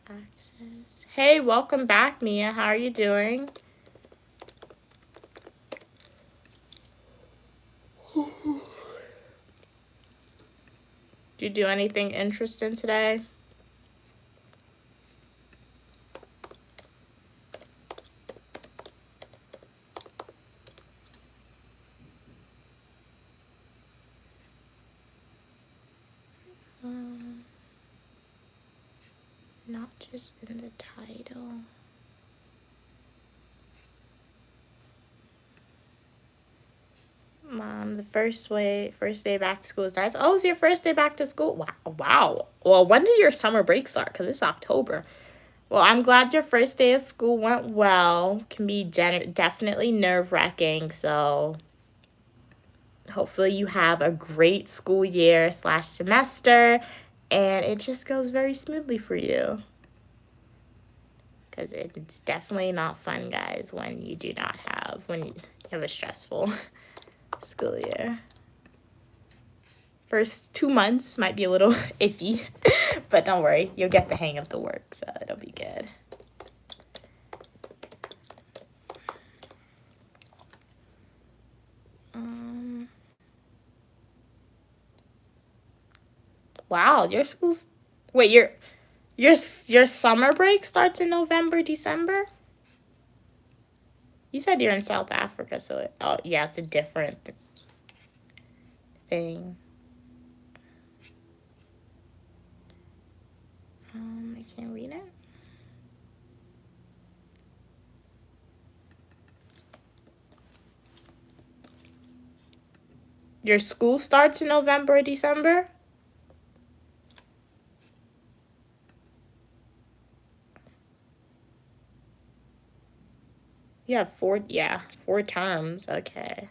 Access. Hey, welcome back, Mia. How are you doing? Did you do anything interesting today? Not just in the title. Mom, the first day back to school is nice. Oh, it's your first day back to school. Wow. Well, when did your summer break start? Because it's October. Well, I'm glad your first day of school went well. Can be definitely nerve-wracking. So hopefully you have a great school year / semester. And it just goes very smoothly for you. Because it's definitely not fun, guys, when you have a stressful school year. First 2 months might be a little iffy, but don't worry, you'll get the hang of the work, so it'll be good. Wow, your school's wait, your summer break starts in November, December? You said you're in South Africa, so yeah, it's a different thing. I can't read it. Your school starts in November or December? You have 4 terms. Okay.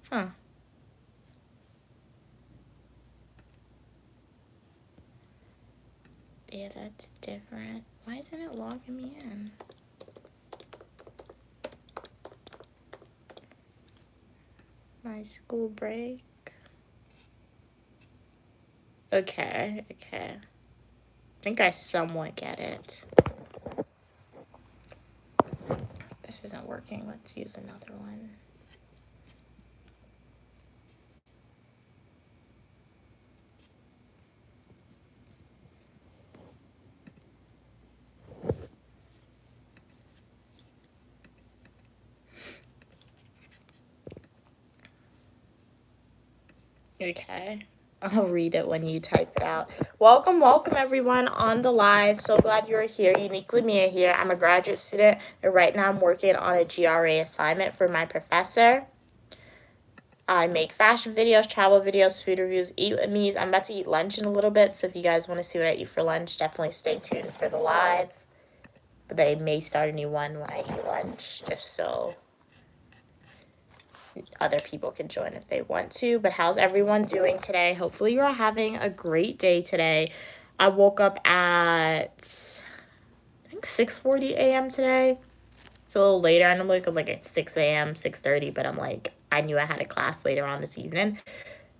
Huh. Yeah, that's different. Why isn't it logging me in? My school break. Okay. I think I somewhat get it. This isn't working. Let's use another one. Okay. I'll read it when you type it out. Welcome everyone on the live. So glad you're here. Unique Lamia here. I'm a graduate student, and right now I'm working on a GRE assignment for my professor. I make fashion videos, travel videos, food reviews, eat with me's. I'm about to eat lunch in a little bit, so if you guys want to see what I eat for lunch, definitely stay tuned for the live. But then I may start a new one when I eat lunch, just so other people can join if they want to. But how's everyone doing today? Hopefully you're all having a great day today. I woke up at, I think think 6:40 a.m. today. It's a little later. I normally wake up like at 6 a.m., 6:30, but I'm like, I knew I had a class later on this evening.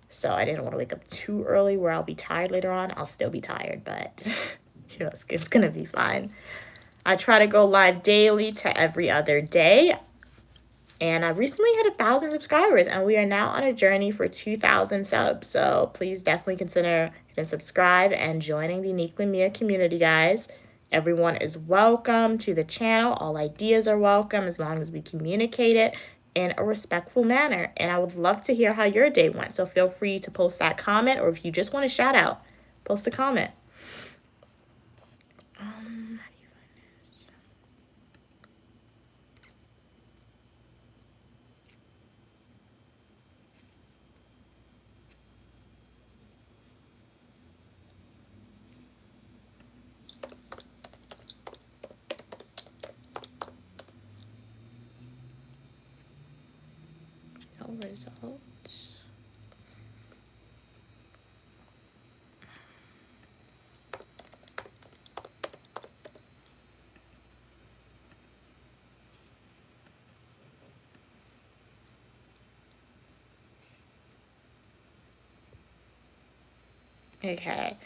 So I didn't want to wake up too early where I'll be tired later on. I'll still be tired, but you know, it's going to be fine. I try to go live daily to every other day. And I recently hit 1,000 subscribers, and we are now on a journey for 2,000 subs. So please definitely consider hitting subscribe and joining the Uniquely Mia community, guys. Everyone is welcome to the channel. All ideas are welcome as long as we communicate it in a respectful manner. And I would love to hear how your day went. So feel free to post that comment, or if you just want a shout out, post a comment. Results. Okay.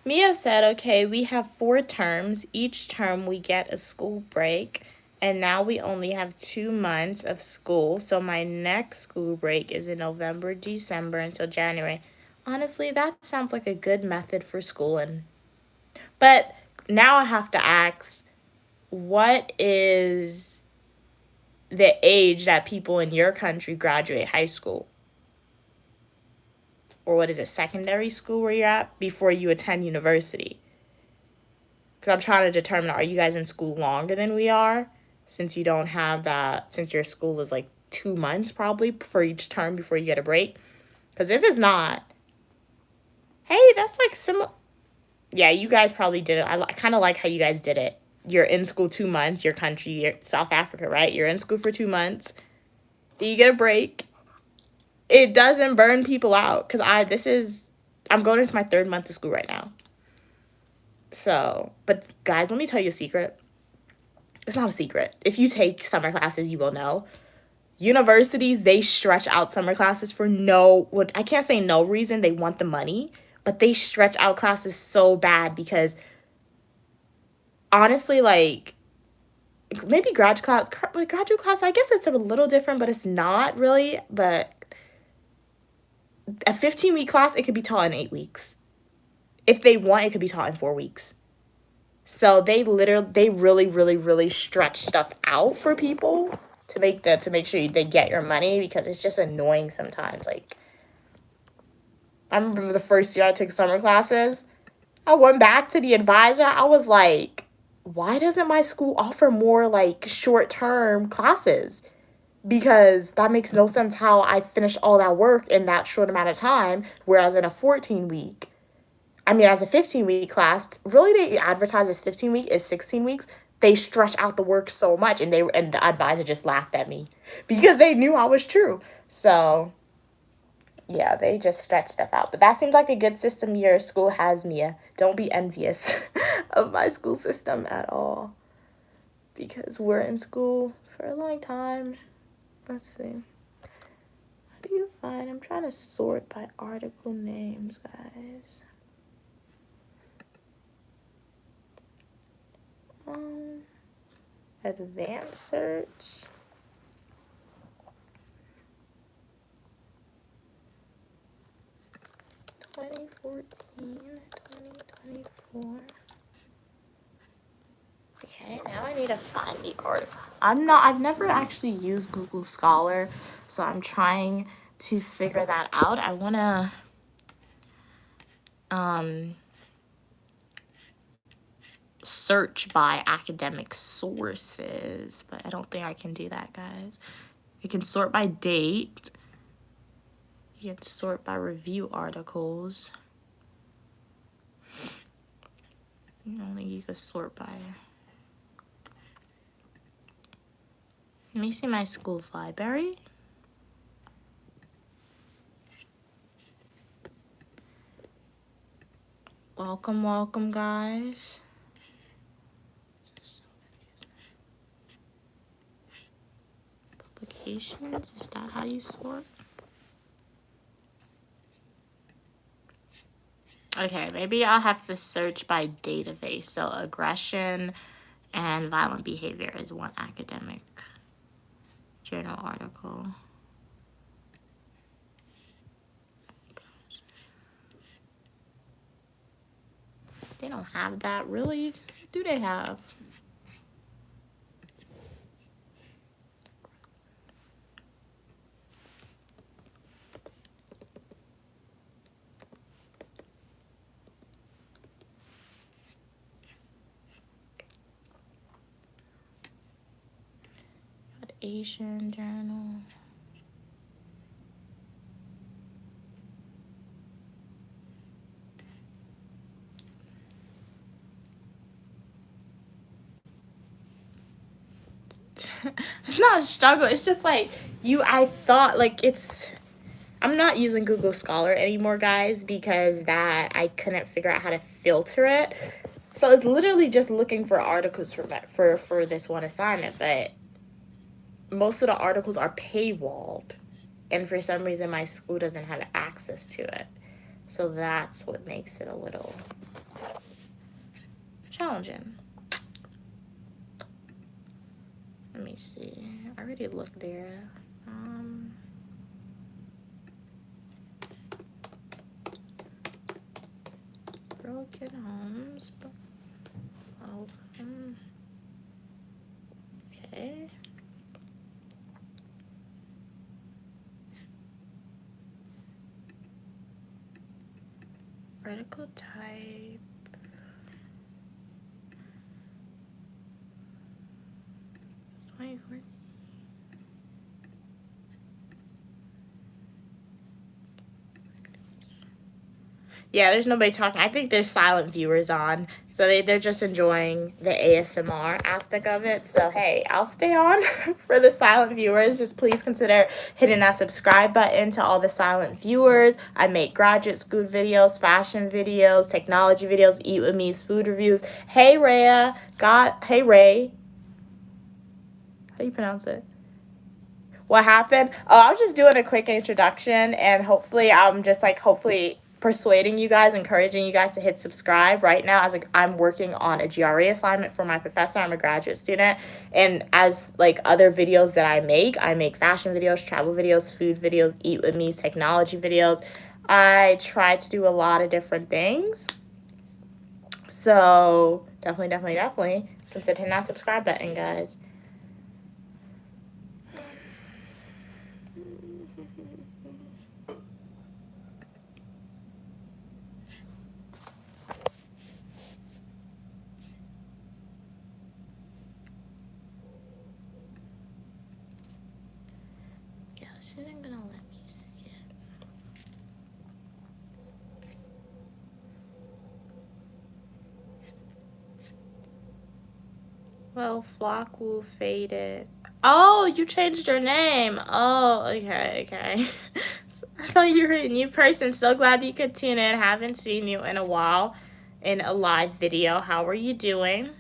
Mia said, okay, we have 4 terms. Each term we get a school break. And now we only have 2 months of school. So my next school break is in November, December until January. Honestly, that sounds like a good method for schooling. But now I have to ask, what is the age that people in your country graduate high school? Or what is it, secondary school where you're at before you attend university? Because I'm trying to determine, are you guys in school longer than we are? Since you don't have that, since your school is like 2 months probably for each term before you get a break. Because if it's not, hey, that's like similar. Yeah, you guys probably did it. I kind of like how you guys did it. You're in school 2 months, your country, you're South Africa, right? You're in school for 2 months. Then you get a break. It doesn't burn people out. Because I'm going into my 3rd month of school right now. So, but guys, let me tell you a secret. It's not a secret. If you take summer classes, you will know. Universities, they stretch out summer classes for I can't say no reason. They want the money, but they stretch out classes so bad because honestly, like maybe graduate class, I guess it's a little different, but it's not really. But a 15-week class, it could be taught in 8 weeks. If they want, it could be taught in 4 weeks. So they really, really, really stretch stuff out for people to make sure they get your money, because it's just annoying sometimes. Like, I remember the first year I took summer classes, I went back to the advisor. I was like, why doesn't my school offer more like short-term classes? Because that makes no sense how I finished all that work in that short amount of time, whereas in a 14-week, as a 15-week class, really they advertise as 15-week, is 16 weeks. They stretch out the work so much, and the advisor just laughed at me because they knew I was true. So, yeah, they just stretch stuff out. But that seems like a good system your school has, Mia. Don't be envious of my school system at all, because we're in school for a long time. Let's see. How do you find? I'm trying to sort by article names, guys. Advanced search. (2014, 2024). Okay, now I need to find the article. I've never actually used Google Scholar, so I'm trying to figure that out. I want to search by academic sources, but I don't think I can do that, guys. You can sort by date. You can sort by review articles. I don't think you could sort by... Let me see my school's library. Welcome, welcome, guys. Citations, is that how you sort? Okay, maybe I'll have to search by database. So aggression and violent behavior is one academic journal article. They don't have that, really? Do they have? Asian journal. It's not a struggle. It's just like I thought like I'm not using Google Scholar anymore, guys, because that I couldn't figure out how to filter it. So it's literally just looking for articles for this one assignment, but most of the articles are paywalled, and for some reason my school doesn't have access to it. So that's what makes it a little challenging. Let me see. I already looked there. Broken homes. Okay. Article type. Yeah, there's nobody talking. I think there's silent viewers on. So they're just enjoying the ASMR aspect of it. So, hey, I'll stay on for the silent viewers. Just please consider hitting that subscribe button to all the silent viewers. I make graduate school videos, fashion videos, technology videos, Eat With Me's food reviews. Hey, Rhea. Hey, Ray. How do you pronounce it? What happened? Oh, I was just doing a quick introduction, and hopefully I'm just hopefully persuading you guys, encouraging you guys to hit subscribe right now as I'm working on a GRE assignment for my professor. I'm a graduate student, and as other videos that I make fashion videos, travel videos, food videos, Eat With Me's technology videos. I try to do a lot of different things. So definitely consider hitting that subscribe button, guys. This isn't gonna let me see it. Well, Flock will fade it. Oh, you changed your name. Oh, okay. I thought you were a new person. So glad you could tune in. Haven't seen you in a while in a live video. How are you doing?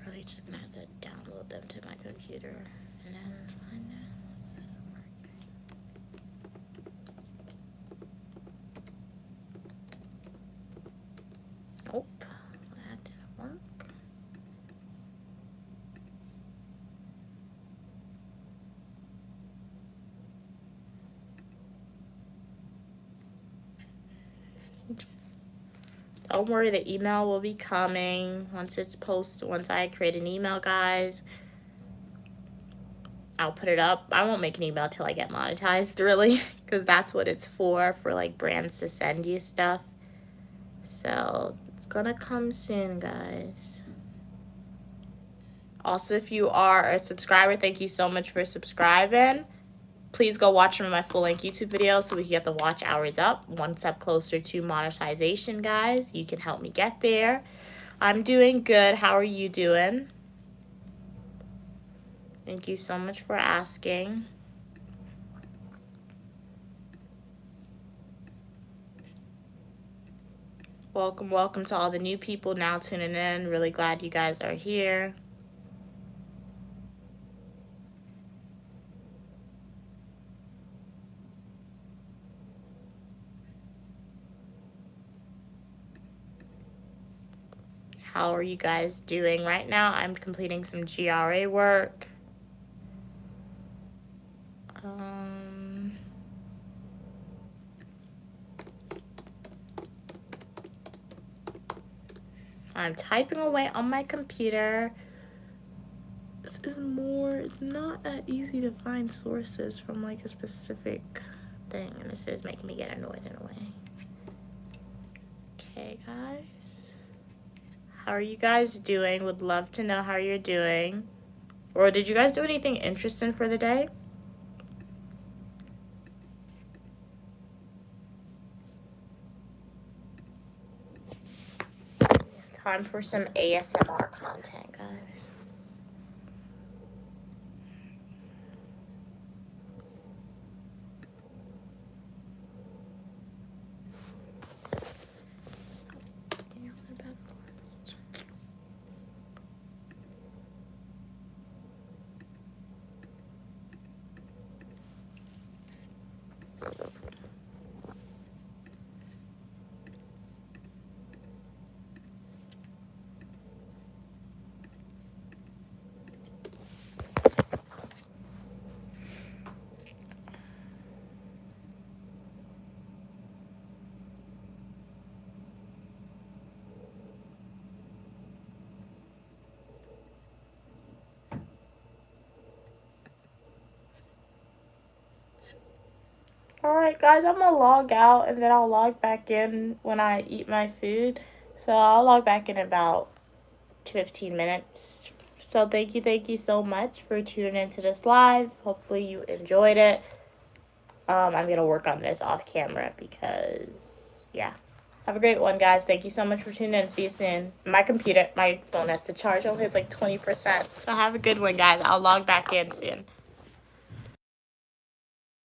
Probably just gonna have to download them to my computer and then find out. Nope, that didn't work. Don't worry, the email will be coming once it's posted. Once I create an email, guys, I'll put it up. I won't make an email till I get monetized, really, because that's what it's for brands to send you stuff. So it's gonna come soon, guys. Also, if you are a subscriber, thank you so much for subscribing. please go watch some of my full-length YouTube videos so we can get the watch hours up. One step closer to monetization, guys. You can help me get there. I'm doing good. How are you doing? Thank you so much for asking. Welcome, welcome to all the new people now tuning in. Really glad you guys are here. How are you guys doing right now? I'm completing some GRA work. I'm typing away on my computer. This is more, it's not that easy to find sources from like a specific thing, and this is making me get annoyed in a way. Okay, guys. How are you guys doing? Would love to know how you're doing. Or did you guys do anything interesting for the day? Time for some ASMR content, guys. Alright guys, I'm gonna log out and then I'll log back in when I eat my food. So I'll log back in about 15 minutes. So thank you so much for tuning into this live. Hopefully you enjoyed it. I'm gonna work on this off camera because, yeah. Have a great one, guys. Thank you so much for tuning in. See you soon. My phone has to charge. Only has like 20%. So have a good one, guys. I'll log back in soon.